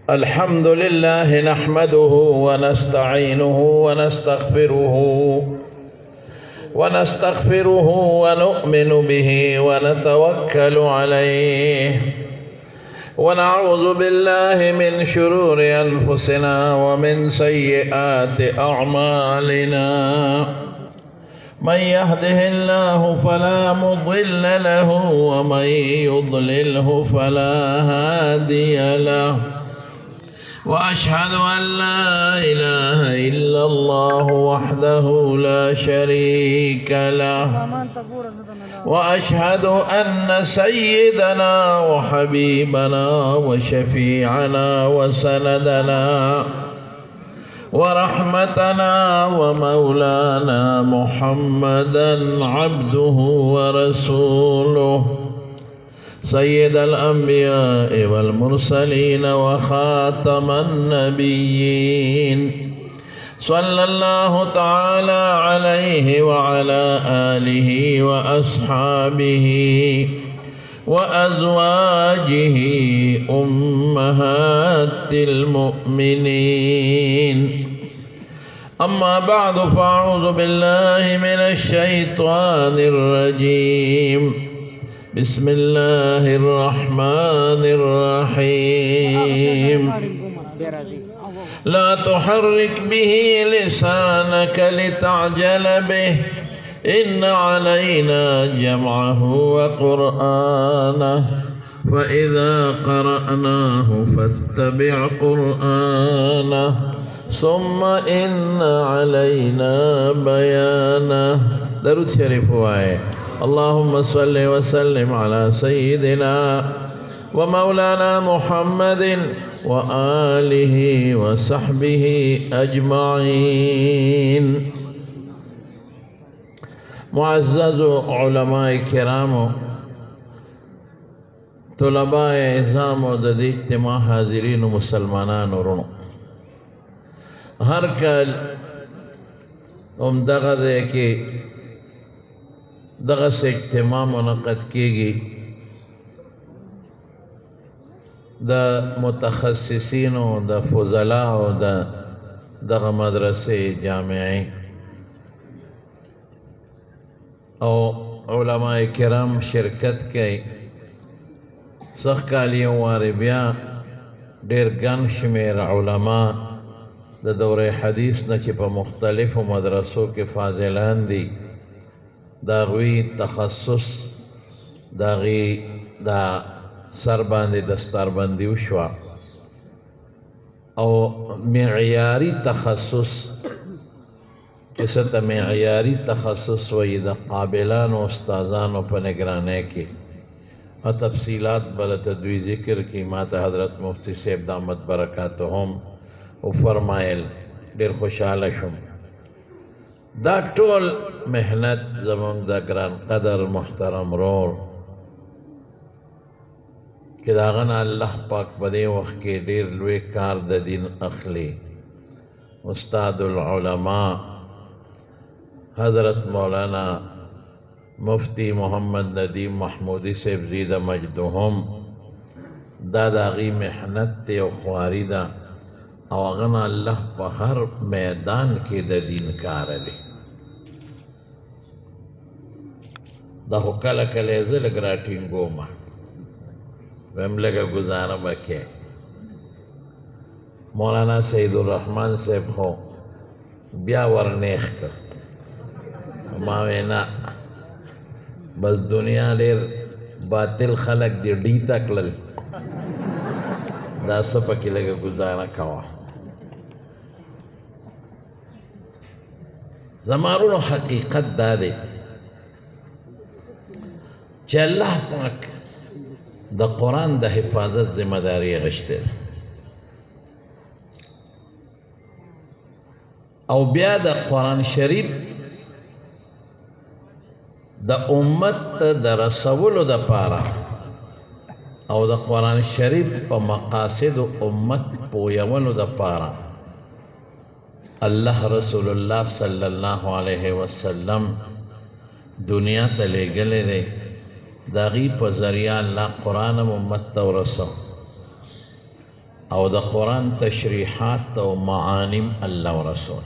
الحمد لله نحمده ونستعينه ونستغفره ونؤمن به ونتوكل عليه ونعوذ بالله من شرور أنفسنا ومن سيئات أعمالنا. من يهده الله فلا مضل له ومن يضلله فلا هادي له. وأشهد أن لا إله إلا الله وحده لا شريك له. وأشهد أن سيدنا وحبيبنا وشفيعنا وسندنا ورحمتنا ومولانا محمدا عبده ورسوله سيد الأنبياء والمرسلين وخاتم النبيين صلى الله تعالى عليه وعلى آله وأصحابه وأزواجه أمهات المؤمنين. أما بعد فأعوذ بالله من الشيطان الرجيم. بسم الله الرحمن الرحيم. لا تحرك به لسانك لتعجل به إن علينا جمعه وقرآنه فإذا قرأناه فاتبع قرآنه ثم إن علينا بيانه. درود شريف آية. اللهم صل وسلم على سيدنا ومولانا محمد وآله وصحبه أجمعين. معزز علماء کرام، طلباء اعظام و د اجتماع حاضرین و مسلمانان ورونو، هر کال دغه ځای کې دغه اجتماع منعقد کیږي د متخصصینو د فضلاء د دغه مدرسې جامعې او علماء کرام شرکت کوي. سخ کالی واره بیا ډېر ګڼ شمېر علما د دوره حدیث نه چې په مختلفو مدرسو کې فاضلان دي، د هغوی تخصص د هغې دا سر باندې دستاربندي وشوه او معیاري تخصص چې څه ته معیاري تخصص وایي د قابلانو استادانو په نګرانۍ کې تفصیلات بلته دوی ذکر کی. ما ته حضرت مفتی صاحب دامت برکاتهم وفرمایل، ډېر خوشحاله شوم. دا ټول محنت زموږ د ګران قدر محترم رور چې د هغه نه الله پاک په دې وخت کې ډېر لوی کار د دین اخلي، استاد العلماء حضرت مولانا مفتی محمد ندیم محمودی صاحب زیده مجدهم، دا د هغې محنت دی او خواري ده او هغه نه الله په هر میدان کې د دین کار دی. دا خو کله کله یې زه لږ راټینګوم، ویم لږه ګزاره به کې. مولانا سید الرحمن صاحب خو بیا ورنیخ کړ، ما وی نه بس دنیا ډېر باطل خلک دی ډی ته کړل، دا څه پکې لږه ګزاره کوه. زما وروڼو حقیقت دا دی چې الله پاک د قرآن د حفاظت ذمه داري اخیستې ده او بیا د قرآن شریف د امت د رسولو د پاره او د قرآن شریف په مقاصد امت پویولو د پاره الله رسول الله صلی الله علیه وسلم دنیا ته لېږلی دی دا غي په ذریعہ الله قرآن امت ته ورسو او د قرآن تشریحات او معانیم الله ورسول.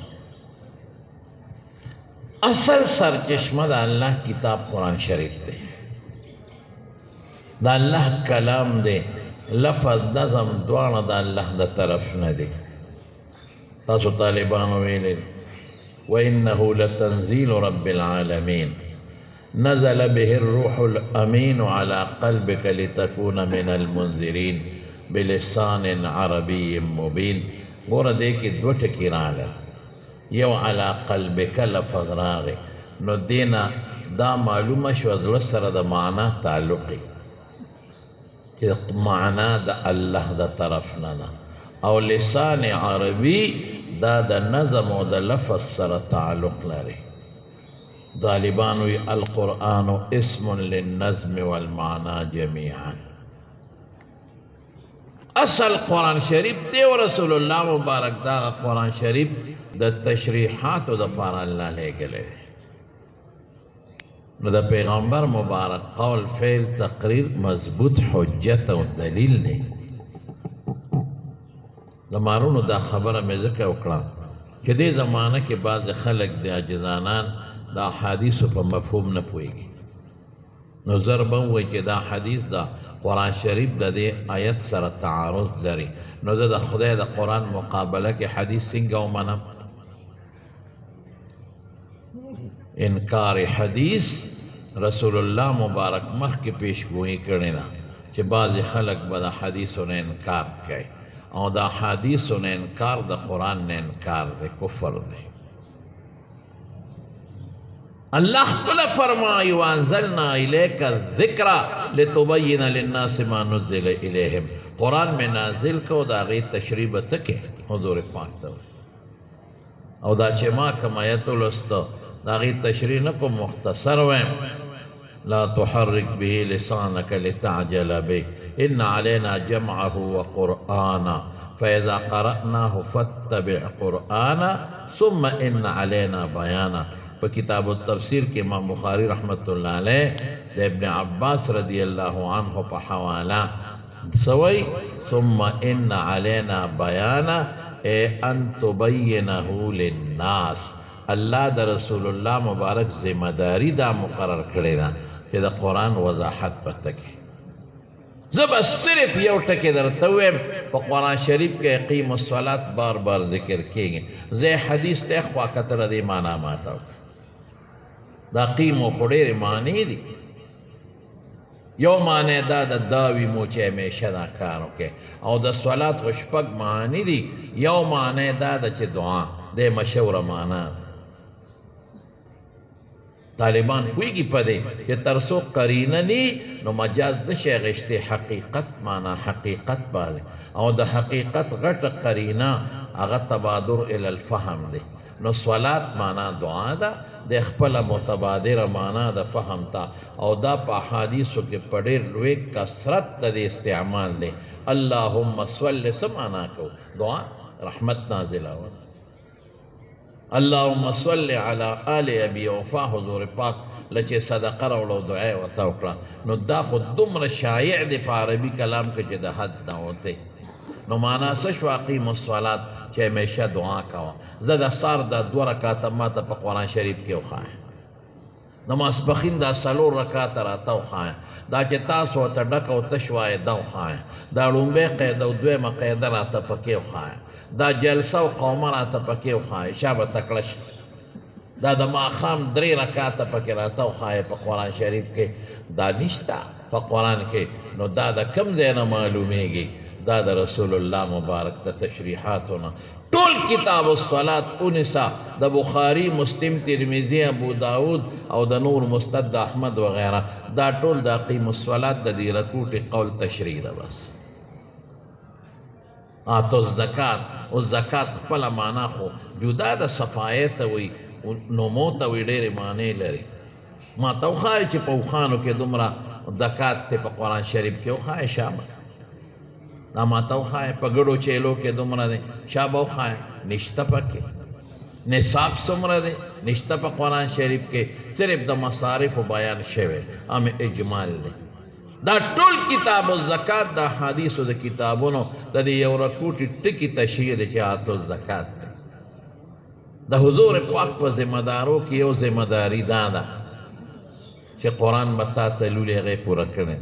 اصل سرچشمه د الله کتاب قرآن شریف دی، د الله کلام دی، لفظ نظم دواړه د الله د طرف نه دی. تاسو طالبانو ویلي وإنه لتنزيل رب العالمين نزل به الروح الأمين على قلبك لتكون من المنذرين بلسان عربي مبين. ګوره دې کې دوه ټکي راغلل، یو علی قلبک لفظ راغی، نو دینا دا معلومه شوه زړه سره د معنا تعلق چې معنا د الله د طرف نه ده، او لسان عربي دا د نظم او د لفظ سره تعلق لري. طالبان وی القرآن اسم للنظم والمعنى جميعا. اصل قرآن شریف دی و رسول الله مبارک دا قرآن شریف د تشریحات د پاره الله لګلې. نو د پیغمبر مبارک قول فعل تقریر مضبوط حجت او دلیل دی. د مارونو دا خبره مې ځکه وکړه چې دې زمانه کې بعض خلک د عاجزانان دا حدیثو په مفهوم نه پوهېږي. نو زر به ووایي چې دا حدیث دا قرآن شریف د دې آیت سره تعارض لري، نو زه د خدای د قرآن مقابله کې حدیث څنګه ومنم؟ انکار حدیث رسول الله مبارک مخکې پیشګویي کړې ده چې بعضې خلک به د حدیثو نه انکار کوي، او دا حدیثو نه انکار د قرآن نه انکار دی، کفر دی. اللہ خپل فرمائی وانزلنا الیک الذکر لتبین للناس ما نزل الیہم. قرآن میں نازل کو دا غی تشریح تکے حضور پاک تا، او دا چه ما کم آیت لستا دا غی تشریح نکو مختصر ویم لا تحرک به لسانک لتعجل به ان علینا جمعه وقرآنا فاذا قرأناه فاتبع قرآنا ثم ان علینا بیانا. په کتاب التفسیر کې امام بخاری رحمت الله علیه د ابن عباس رضی الله عنه په حواله سوی ثم ان علینا بیانا ان تبینه للناس. الله د رسول الله مبارک ذمہ داری دا مقرر کړی ده چې د قرآن وضاحت پته کې. زه به صرف یو ټکی درته ویم، په قرآن شریف کې اقیم الصلاة بار بار ذکر کېږي، زه حدیث ته خوا کتره دی معنا ماته دا قیمو خو ډېرې معنی دي. یو معنی دا د داوی مو چې همیشه دا کار وکړې، او د صلات خو شپږ معنی دي. یو معنی دا ده چې دعا د مشوره معنا. طالبان پوهېږي په دې چې تر څو قرینه ني نو مجاز د شی غشتې حقیقت معنا حقیقت باندې، او د حقیقت غټه قرینه هغه تبادر الی الفهم دی. نو صلات معنا دعا ده، د خپل متبادر معنا د فهم تا، او دا په احادیثو کې په ډېر لوی کثرت د استعمال دی. اللهم صل څه معنا کو؟ دعا رحمت نازله. اللهم صل علی آل ابي اوفا حضور پاک لچې صدقه راوړه دعا ورته وکړه. نو دا خو دومره شایع دی په عربي کلام کې چې د حد نه وتی. نو معنا څه شو؟ اقیم الصلات چې همیشه دعا کوه. زه د سار دا 2 رکعاته ماته په قرآن شریف کې وښایه، د ماسپښین دا 4 رکعاته راته وښایه، دا چې تاسو ورته ډک او تش وایې دا وښایه، دا لومبۍ قاعده او دویمه قاعده راته پکې وښایه، دا جلسه او قومه راته پکې وښایه، شا به تکړه شي. دا د ماښام 3 رکعاته پکې راته وښایه په قرآن شریف کې، دا نشته په قرآن کې. نو دا د کوم ځای نه معلومیږي؟ دا د رسول الله مبارک د تشریحاتونه. ټول کتاب الصلاة اونسا د بخاری، مسلم، ترمذی، ابو داود او د نور مستد احمد وغیرہ، دا ټول د اقیم الصلاة د دې رکوټي قول تشریح ده. بس آتو الزکات، او زکات خپل معنا خو جدا د صفایه ته وي، نومو ته وي، ډېرې معنی لري. ما ته وښایه چې په اوښانو کې دومره زکات ته په قرآن شریف کې وښایه شابه. دا ما ته وښایه په ګډو چیلو کې دومره دی شابه وښایه، نشته پکې. نصاب څومره دی نشته په قرآن شریف کې صرف د مصارفو بیان شوی ام اجمال دی دا ټول کتاب الزکات د حدیثو د کتابونو د دې یو رکوټي ټکي تشریح دی چې آتو الزکات دی د حضور پاک په ذمہدارو کې یو ذمہداري دا ده چې قرآن به تا ته لولې هغې پوره کړی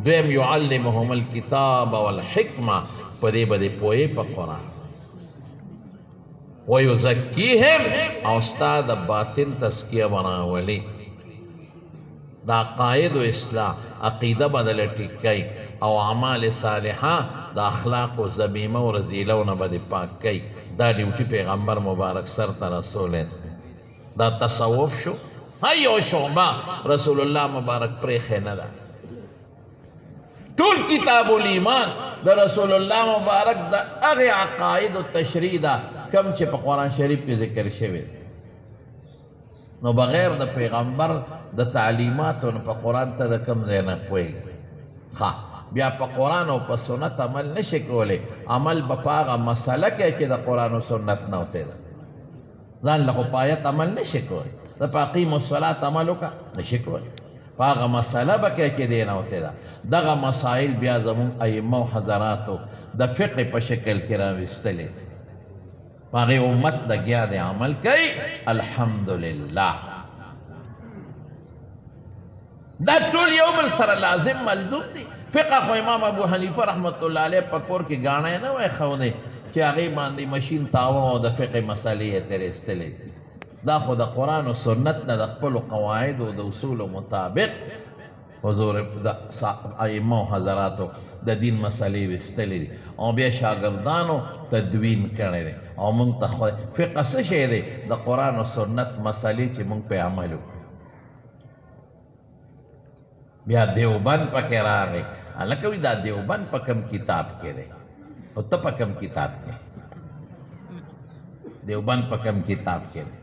دویم یعلمهم الکتاب والحکمه په دې به دې پوهې په قرآن ویزکیهم او ستا د باطن تزکیه بناولی د عقاید و اصلاح عقیده بدل ټیکای او اعمال صالحه د اخلاق و ذمیمه و رذیله نه به دې پاک کوي دا ډیوټي پیغمبر مبارک سر ته رسول دا تصوف شو هر یو شعبه رسول الله مبارک پرېښې نه ده ټول کتاب الایمان د رسول الله مبارک د هغې عقاید و تشریح ده کم چې په قرآن شریف کې ذکر شوی نو بغیر د پیغمبر د تعلیماتو نه په قرآن ته د کم ځای نه پوهېږي ښه بیا په قرآن او په سنت عمل نشي کولی عمل به په هغه مسله کې چې د قرآن و سنت نه وتی ده ځان له خو په آیت عمل نشي کولی د په اقیم الصلات عمل وکړه نشي کولی په هغه مسله به کې چې دی نه وتی ده دغه مسایل بیا زمونږ ائمه و حضراتو د فقه په شکل کې راویستلي هغې امت لګیا دی عمل کوي الحمدلله دا ټول یو بل سره لازم ملزوم دي فقه خو امام ابو حنیفه رحمت الله علیه په کور کې ګاڼی نه وای ښودی چې هغې باندې مشین تاوه او د فقه مسلې یې ترې ایستلې دا خو د قرآن و سنت نه د خپلو قواعدو د اصولو مطابق حضور د ائمه و حضراتو د دین مسلې ویستلې دي او بیا شاګردانو تدوین کړی دی او موږ ته فقه څه شی دی د قرآن و سنت مسلې چې موږ پې عمل وکړو بیا دیوبند پکې راغی هلکه وایي دا دیوبند په کوم کتاب کې دی او ته په کوم کتاب کې دیوبند په کوم کتاب کې دی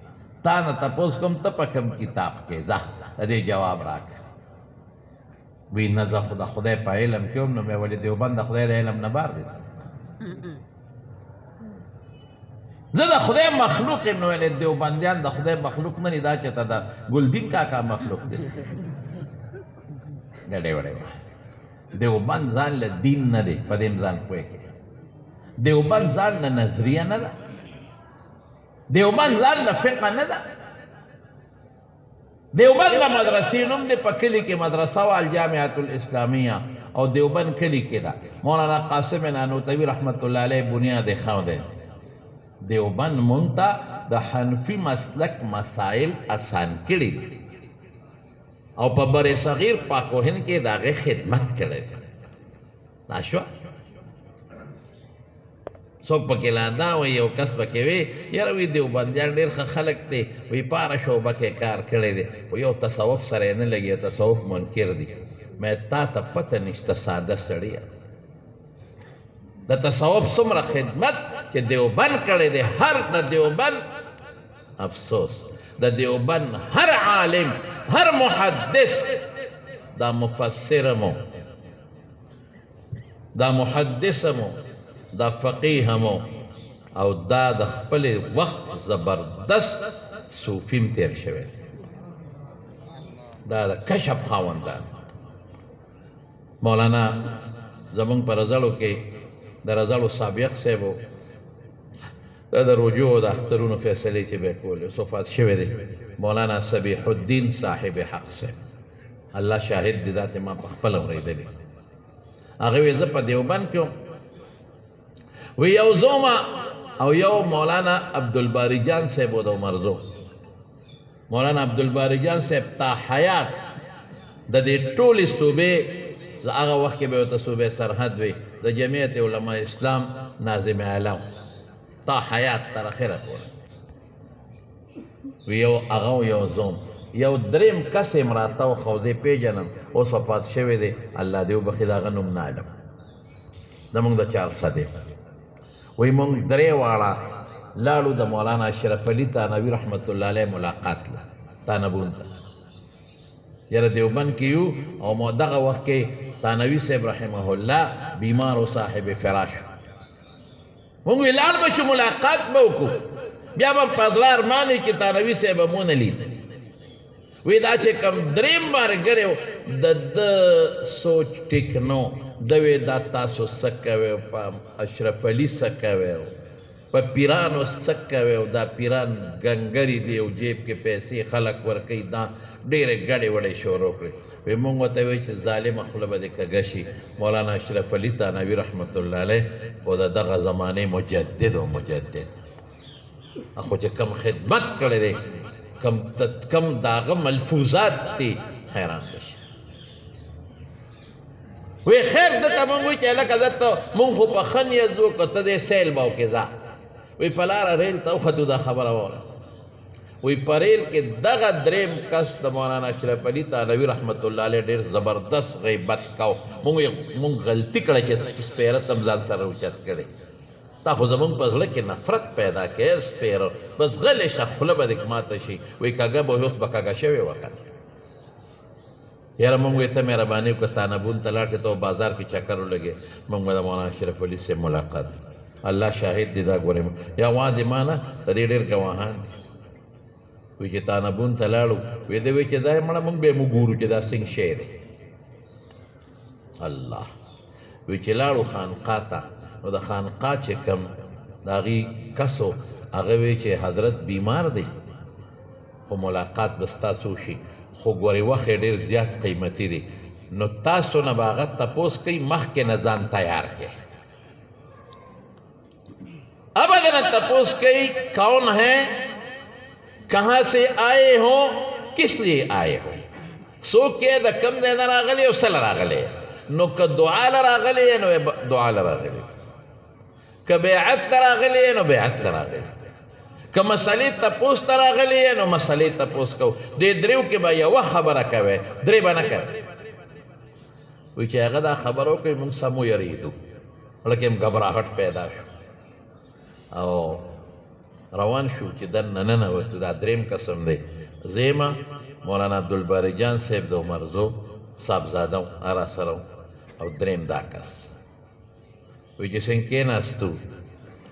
تا نه تپوس کوم ته په کوم کتاب کې ځه د دې جواب راکړه وی نه زه خو د خدای په علم کې هم نو مې ولې دیوبند د خدای د علم نه بار دی زه د خدای مخلوق یم نو ولې دیوبندیان د خدای مخلوق نه دي دا چې ته د ګلدین کاکا مخلوق دی ګډې وډې دیوبند ځان له دین نه دی په دې ځان پوه کړي دیوبند ځان له نظریه نه ده دیوبند ځان له فقه نه ده دیوبند د مدرسې نوم دی په کلي کې مدرسه وه الجامعة الاسلامیه او دیوبند کلي کې ده مولانا قاسم نانوتوي رحمت الله علیه بنیاد یې ښودی دیوبند مونږ ته د حنفي مسلک مسایل اسان کړي دي او په بر صغیر پاک و هند کې د هغې خدمت کړی دی دا شوه څوک پکې لا دا وایي یو کس پکې وی یاره وی دیوبندیان ډېر ښه خلک دی وی په هره شعبه کې کار کړی دی خو یو تصوف سره یې نه لګي تصوف منکر دی مې تا ته پته نشته ساده سړیه د تصوف څومره خدمت چې دیوبند کړی دی هر د دیوبند افسوس د دیوبند هر عالم هر محدث دا مفسرمو دا محدثمو دا فقیهمو او دا د خپل وخت زبردست صوفیم تیر شوی دا د کشف خاوندان مولانا زمونږ په رزړو کې د رزړو سابق صاحب دا د رجوع د اخترونو فیصلې چې به یې کولې صفات شوی دی مولانا صبیح الدین صاحب حق صاحب الله شاهد دی دا ته ما په خپله اورېدلې هغه وی زه په دیوبند کې وی یو زوما او یو مولانا عبدالباری جان صاحب و د عمرزو مولانا عبدالباری جان صاحب تا حیات د دې ټولې صوبې هغه وخت کې به ورته صوبې سرحد وي د جمعیت علماء اسلام ناظم اعلام تا حیات تر اخره پورې وی یو هغه یو زوم یو دریم کس یې راته وښودی پیژنم اوس وفات شوی دی الله دې وبخي د هغه نوم نه علم زمونږ د چارسه دی وی مونږ درې واړه لاړو د مولانا اشرف علي تانوي رحمت الله علیه ملاقات له تانبون ته یاره دیوبند کې یو او مو دغه وخت کې تانوي صاحب رحمه الله بیمار و صاحب فراش مونږ وی لاړ به شو ملاقات به وکړو بیا به په زړه ارمانې چې تانوي صاحب به مونه لید وی دا چې کوم دریم ملګری و د ده سوچ ټیک نو ده وی دا تاسو څه کوئ په اشرف علي څه کوئ په پیرانو څه کوئ دا پیران ګنګري دي او جیب کې پیسې خلک ورکوي دا ډېرې ګډې وډې شروع کړې وی موږ ورته وایو چې ظالمه خوله به دې کږه شي مولانا اشرف علي تانوي رحمت الله علیه خو د دغه زمانې مجدد و مجدد خو چې کم خدمت کړی دی کم داغه ملفوظات دي حیران بشي وی خیر دته مونږ وایو چې هلکه زه ته مونږ خو په ښه نیت ځو که ته دې سیل به وکړې ځه وی په لاره ریل ته وختو دا خبره واوره وی په ریل کې دغه دریم کس د مولانا اشرف علي تانوي رحمت الله علیه ډېر زبردست غیبت کو مونږ غلطي کړه چې سپیره ته ځان سره اوچت کړې تا خو زمونږ په زړه کې نفرت پیدا کړې سپیره بس غلی شه خوله به دې ماته شي وی کږه به اوس به کږه شوې وه که یاره مونږ وی ته مهرباني وکړه تانبون ته لاړ ته بازار کې چکر ولګې مونږ به د مولانا اشرف علي سے ملاقات الله شاهد دی دا ګورې یا وا د ما نه د دې ډېر ګواهان دي وی چې تانبون ته لاړو وی دی وی چې دا مړه مونږ به یې وګورو چې دا څنګه شی دی الله وی چې لاړو خانقاه ته نو د خانقاه چې کم د هغې کسو هغه وی چې حضرت بیمار دی خو ملاقات به ستاسو شي خو ګورې وخت یې ډېر زیات قیمتي دی نو تاسو نه به هغه تپوس کوي مخکې نه ځان تیار کړئ اب اگر تپوس کئی کون ہے کہاں سے آئے ہو کس لیے آئے ہو سو کہ دا کم دینا راغلی او سل راغلی نو که دعا لراغلی نو دعا لراغلی که بیعت لراغلی نو بیعت لراغلی که مسئلی تپوس لراغلی نو مسئلی تپوس کو دے دریو که با یو خبره کوئے دری با نکر وی چه اگر دا خبرو که من سمو یریدو لیکن گبراہٹ پیدا شو او روان شو چې د نننه وتو دا دریم قسم دی زیما مولانا عبدالباری جان صاحب د عمرزو صاحبزاده ارا سره او دریم دا کس وی چې څنګه کېناستو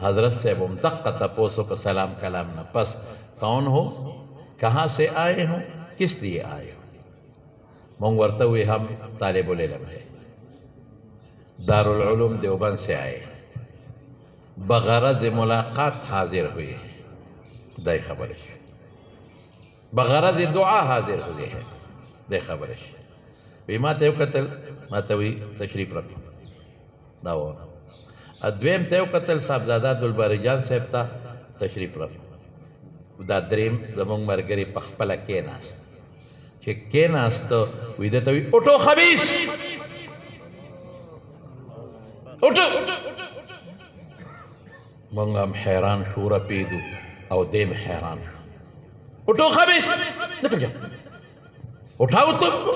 حضرت صاحب هم دقه تپوسو کو سلام کلام نه پس کون ہو کہاں سے آئے ہو کس لیے آئے ہو مونږ ورته وی هم طالب العلم ہے دارالعلوم دیوبند سے آئے بغرض ملاقات حاضر ہوئے ہیں دائی خبرش بغرض دعا حاضر ہوئے ہیں دائی خبرش وی ما تیو قتل ما توی تشریف رکھو داو ادویم تیو قتل صاحبزادہ عبدالباری جان صاحب تا تشریف رکھو دا دریم زمونږ مرګري په خپله کېناست چې کېناست وی ده ته وی اٹھو خبیث اٹھو مونږ هم حیران شو رپیدو او دیم حیران شو اٹھو خبیث نکل جاؤ اٹھاؤ تم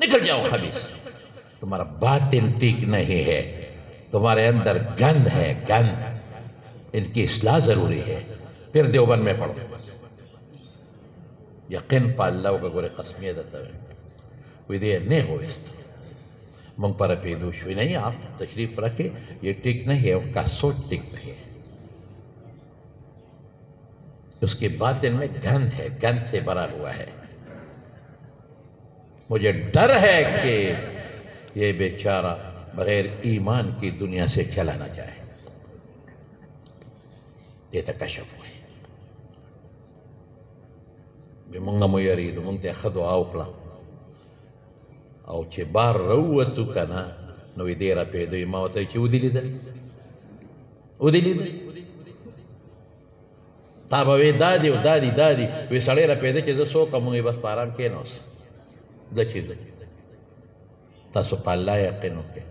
نکل جاؤ خبیث تمہارا باطن ٹھیک نہیں ہے تمہارے اندر گند ہے گند ان کی اصلاح ضروری ہے پھر دیوبند میں پڑھو یقین پا اللہ کا گورے قسمیہ دیتا ہے وی دے نہیں ہوئیست مونږ پر رپیدو شوی نہیں آپ تشریف رکھے یہ ٹھیک نہیں ہے ان کا سوچ ٹھیک نہیں ہے اس کے باطن میں گند ہے گند سے بھرا ہوا ہے مجھے ڈر ہے کہ یہ بیچارہ بغیر ایمان کی دنیا سے چلا نہ جائے یہ تکشف ہوئے مونږه مو یریدو مونږ ته ښه دعا وکړه او چې بار راووتو که نه نو وی دی راپېدوی ما ورته چې ودې لیدل ودې لیدل تا به وی دا دی او دا دی دا دی وی سړی راپېده چې زه څوک یم مونږ بس په ارام کېناست ځه چې ځه تاسو په الله یقین وکړئ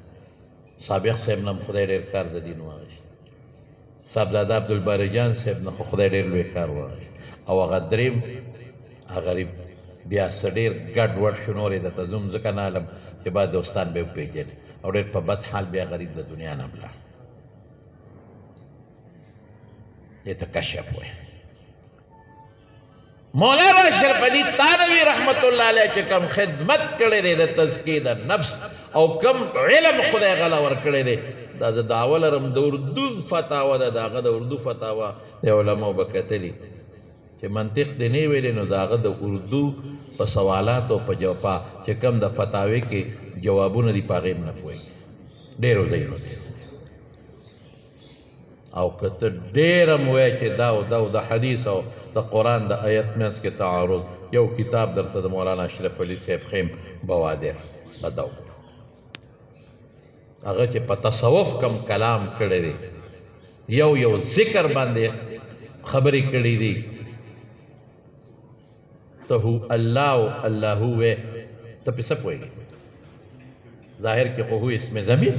سابق صاحب نه خدای ډېر کار د دین واغېست صاحبزاده عبدالباری جان صاحب نه خو خدای ډېر لوی کار واغېست او هغه دریم غریب بیا څه ډېر ګډ وډ شو نور یې درته زوم ځکه نه علم چې بعد دوستان به یې وپېژنې او ډېر په بد حال بیا غریب د دنیا نه ولاړ یہ تکشف ہوئے مولانا اشرف علی تانوی رحمت اللہ علیہ چې کم خدمت کړی دی د تزکیې د نفس او کم علم خدای غلا ورکړی دی دا د دعوه لرم د اردو فتاوه ده، د هغه د اردو فتاوه د علماو به کتلي چې منطق دې نه ویلې نو د هغه د اردو په سوالاتو په جواب چې کوم د فتاوې کې جوابونه دي په هغې هم نه پوهېږي ډېرو ځایونو کې. او که ته ډېر هم وایې چې دا او دا او د حدیث او د قرآن د آیت منځ کې تعارض، یو کتاب درته د مولانا اشرف علي صاحب خیم بوادر بدو هغه چې په تصوف کم کلام کړی دی، یو ذکر باندې خبرې کړي دي. ته هو الله او الله هو ته په څه پوهېږي؟ ظاهر کې خو هو اسم ضمیر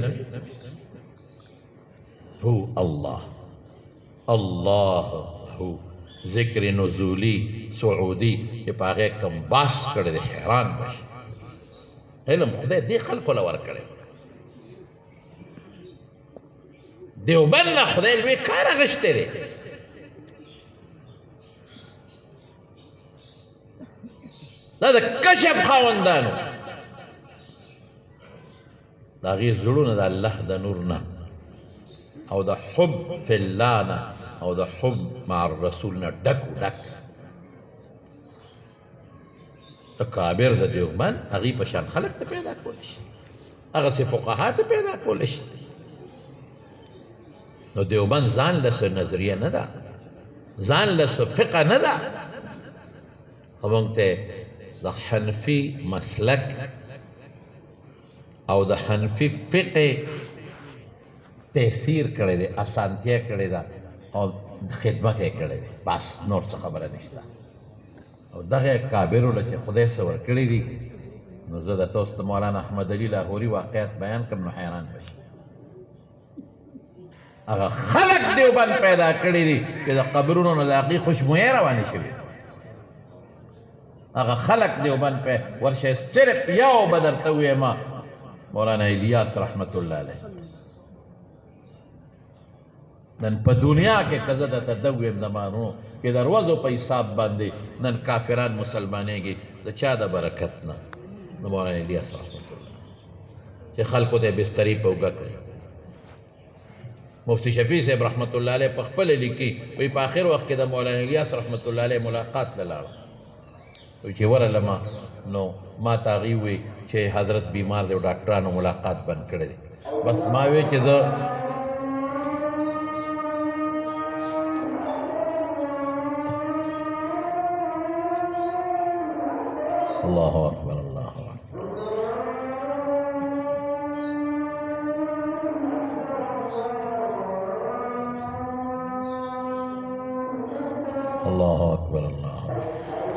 هو الله، الله هو ذکر نزولی سعودي چې په هغې کوم باس کړی دی حیران بشي. علم خدای دې خلکو له ورکړی، دیوبند نه خدای لوی کار اخیستی دی. دا د کشف خاوندانو د هغې زړونه د الله د نور نه او د حب فی الله نه او د حب مع الرسول نه ډک اکابر د دیوبند هغې په شان خلک ته پیدا کولی شي، هغسې فقها ته پیدا کولی شي. نو دیوبند ځان له څه نظریه نه ده، ځان له څه فقه نه ده، موږ ته د حنفي مسلک او د حنفي فقه تاثیر کړی دی، اسانتیا کړې ده او خدمت یې کړی دی، بس نور څه خبره نشته. او دغه کابرو له چې خدای څه ورکړي دي، نو زه د تاسو د مولانا احمد علي لاهوري واقعیت بیان کړم نو حیران بشي. هغه خلک دیوبند پیدا کړي دي چې د قبرونو نه د هغې خوشبویۍ روانې شوي. هغه خلق دیوبند په ورشه صرف یو به درته ووایم مولانا الیاس رحمت الله علیه. نن په دنیا کې که زه درته ده ووایم زمانو کې د ورځو په حساب باندې نن کافران مسلمانېږي د چا د برکت نه؟ د مولانا الیاس رحمت الله چې خلکو ته یې بسترې په اوږه کړي. مفتی شفیع صاحب رحمت الله علیه په خپله لیکي وایي په آخر وخت کې د مولانا الیاس رحمت الله علیه ملاقات ته لاړم، چې ورغلم نو ما ته هغې ووایي چې حضرت بیمار دی او ډاکټرانو ملاقات بند کړی دی. بس ما وی چې زه الله اکبر الله اکبر الله اکبر الله اکبر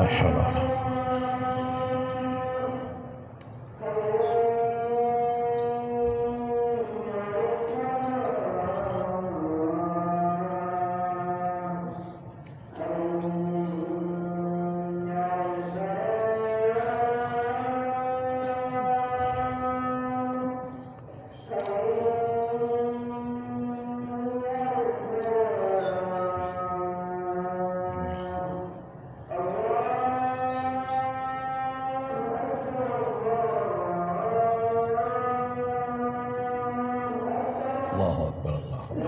أشهد أن لا إله إلا الله أشهد أن لا حول ولا قوة. الله أكبر الله أكبر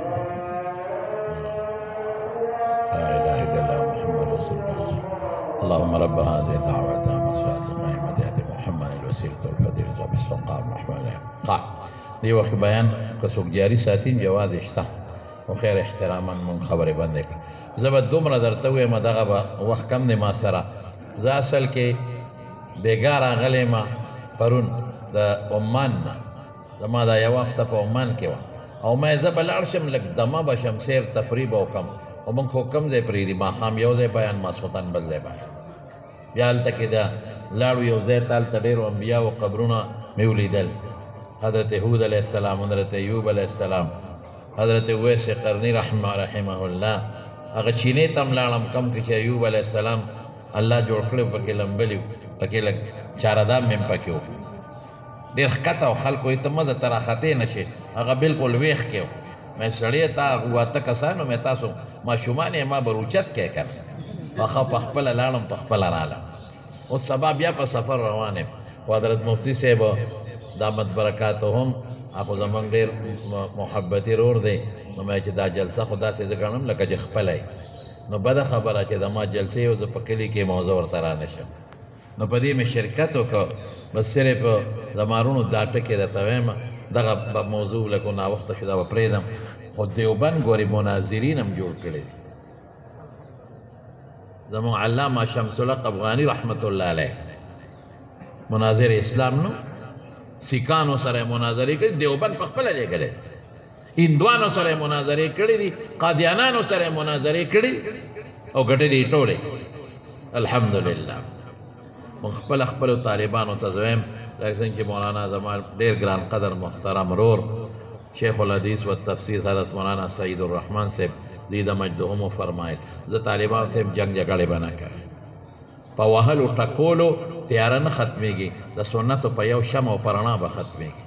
لا إله إلا الله محمد رسول الله. اللهم رب هذه الدعوة التامة والصلاة القائمة آت محمد الوسيلة والفضيلة وبالمقام المحمود قال دی وخت بیان که څوک جاري ساتي جواز شته او خیر احتراما مون خبرې بندې کړه. زه به دومره درته ووایم دغه به وخت کم دی ما سره. زه اصل کې بېګا راغلی ما پرون د عمان نه زما دا یوه هفته په عمان کې وه او ما زه به لاړ شم لږ دمه به شم سیر تفریح به وکړم خو موږ خو کوم ځای پرېږدي ماښام یو ځای بیان ماسخوتن بل ځای بیان بیا هلته کې دا لاړو یو ځای ته هلته ډېرو انبیاو قبرونه مې ولیدل حضرت هود علیه السلام حضرت ایوب علیه السلام حضرت اویس قرنی رحمه الله هغه چینې ته هم لاړم کم کې چې ایوب علیه السلام الله جوړ کړی پکې لمبلي پکې لږ چارهدام مې هم پکې و ډېر ښکته و خلکو یې ته مه د ته راختې نه شې هغه بلکل ویښ کې و مې سړی تا واته کسانو مې تاسو ماشومان یې ما به روچت کې که نه هغه په خپله لاړم په خپله رالم اوس سبا بیا په سفر روان یم خو حضرت مفتي صاحب دامت برکاتهم هغه زموږ ډېر محبتي رور دی نو مې چې دا جلسه خو داسې زه ګڼم لکه چې خپله نو بده خبره چې زما جلسې یو زه په کلي کې موضوع ورته رانه شم نو په دې مې شرکت وکړ بس صرف زما رونو دا ټکې درته وایم دغه موضوع لکه ناوخته شو دا به پرېږدم خو دیوبند ګورې مناظرین هم جوړ کړي دي زموږ علامه شمس الحق افغاني رحمت الله علیه مناظر اسلام نو سیکانو سره مناظرې کړي دیوبند په خپله لېږلی هندوانو سره مناظرې کړي دي قادیانانو سره مناظرې کړي او ګټلې ټولې الحمدلله موږ خپله خپلو طالبانو ته زه وایم لکه څنګه چې مولانا زما ډېر ګران قدر محترم رور شیخ الحدیث و تفسیر حضرت مولانا سعید الرحمن صاحب دیده مجدهم فرمایل زه طالبانو ته جنګ جګړې به نه کوي په وهلو ټکولو تیاره نه ختمېږي د سنتو په یو شمع او په رڼا به ختمېږي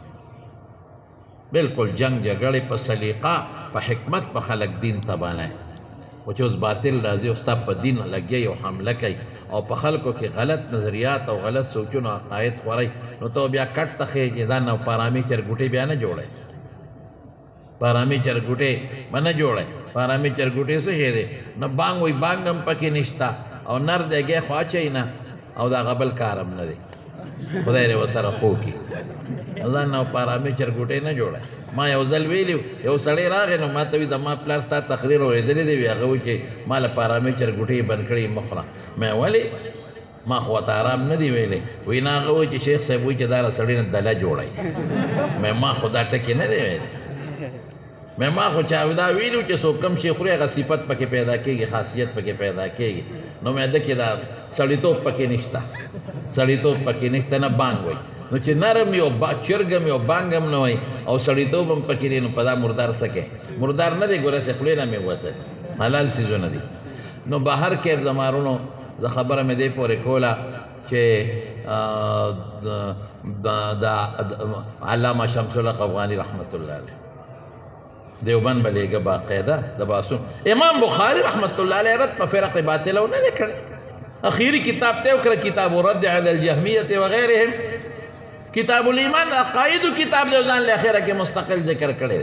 بلکل جنګ جګړې په سلیقه په حکمت په خلک دین تبانه خو چې اوس باطل راځي او ستا په دین لګي او حمله کوي او په خلکو کې غلط نظریات او غلط سوچونه عقاید خورئ نو ته بیا کټ ته ښیې چې دا نه پارامي چرګوټې بیا نه جوړئ پارامي چرګوټې به نه جوړئ پارامي چرګوټې څه شی دی نه بانګ وایي بانګ هم پکې نشته او نر دیګی خو اچوي نه او د هغه بل کار هم نه دی خدای دې ورسره خو کړي ځان نه پارامي چرګوټې نه جوړئ ما یو ځل ویلي یو سړی راغی نو ما ته وي د ما پلار ستا تقریر اورېدلی دی وي هغه وایي چې ما له پارامي چرګوټې بند کړي مه خوره مې ولې ما خو ورته آرام نه دی ویلی وایي نه هغه وایي چې شیخ صاحب وایي چې دا سړي نه دله جوړئ ما خو دا ټکې نه دی ویلی ما خو چا دا ویلو چې څوک کم شي خوري هغه صفت پکې پیدا کېږي خاصیت پکې پیدا کېږي نو مې ده کې دا سړیتوب پکې نشته سړیتوب پکې نشته نه بانګ وایي نو چې نرم یو چرګ هم یو بانګ هم نه وایي او سړیتوب هم پکې دی نو په دا مردار څه کوي مردار نه دی ګوره چې خولې نه مې وته حلال څیزونه دي نو بهر کې زمارونو زه خبره مې دې پورې کوله چې دا علامه شمس الحق افغاني رحمت الله علیه دیوبند بلیګه باقاعده د باسون امام بخاری رحمت الله علیه رد په فرق باطله نه کړی اخیری کتاب ته وکړه کتاب رد علی الجهمیه وغیرهم کتاب الایمان عقاید کتاب د ځان له اخره کې مستقل ذکر کړی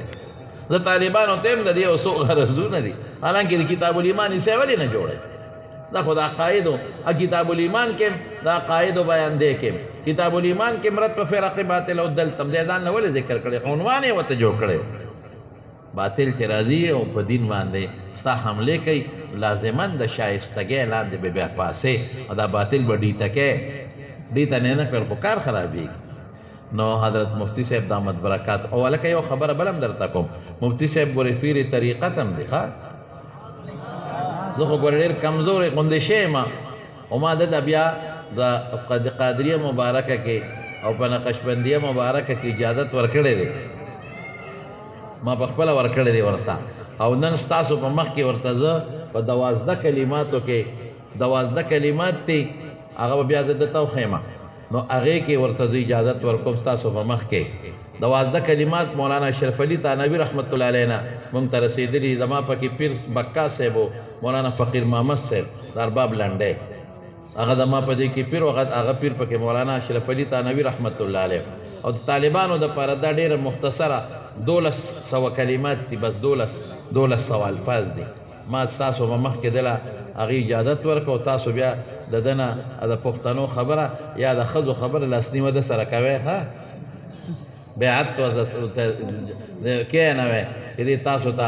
د طالبانو ته هم د دې اوسو غرضونه دي حالانکه د کتاب الایمان یې ولې نه جوړي دا خو د عقایدو کتاب الایمان کې د عقایدو بیان دی کې کتاب الایمان کې مرد په فرق باطله او دل تمدیدان نه ولې ذکر کړی عنوان یې وته جوړ کړی باطل چې راځي او په دین باندې ستا حملې کوي لازمن د شایستګۍ لاندې به بیا پاسې او دا باطل به ډیته کوي ډیته نه کړ خو کار خرابېږي نو حضرت مفتی صاحب دامت برکات او هلکه یو خبره بل هم درته کوم مفتی صاحب ګورې فیرې طریقت هم دی ښه زه خو ګورې ډېر کمزورې غوندې شی یم او ما ده بیا د قادریه مبارکه کې او په نقشبندیه مبارکه کې اجازت ورکړی دی ما په خپله ورکړی دی ورته او نن ستاسو په مخ کې ورته زه په 12 کلماتو کې 12 کلمات دی هغه به بیا زه درته وښیم نو هغې کې ورته زه اجازت ورکوم ستاسو په مخ کې 12 کلمات مولانا اشرف علي تانوي رحمت الله علیه نه مونږ ته رسېدلي زما پکې پیر بکا صاحب و مولانا فقیر محمد صاحب د ارباب لنډی هغه زما په دې کې پیر هغه پیر پکې مولانا اشرف علي تانوي رحمت الله علیه او د طالبانو دپاره دا ډېره مختصره 1200 کلمات دي بس 1200 الفاظ دي ما تاسو په مخ کې دله هغې اجازت ورکړه او تاسو بیا د ده نه د پښتنو خبره یا د ښځو خبره لاسنیمه ده سره کوئ ښه بیعت کښېنوئ چې دې تاسو ته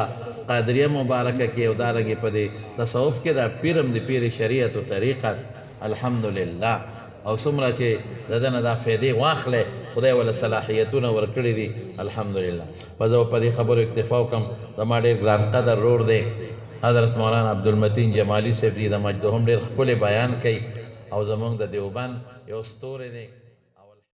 قادریه مبارکه کې او دارنګې په دې تصوف کې دا پیرم د پیر شریعت و طریقت الحمدلله او څومره چې د ده نه دا فایدې واخلئ خدای ولا صلاحیتونه ورکړي دي الحمدلله. په زه په دې خبرو اکتفا وکړم. زما ډېر ګران قدر رور دی حضرت مولانا عبدالمتین جمالي صاحب دي د مجد هم ډېر ښکلی بیان کوي او زمونږ د دیوبند یو ستوری دی.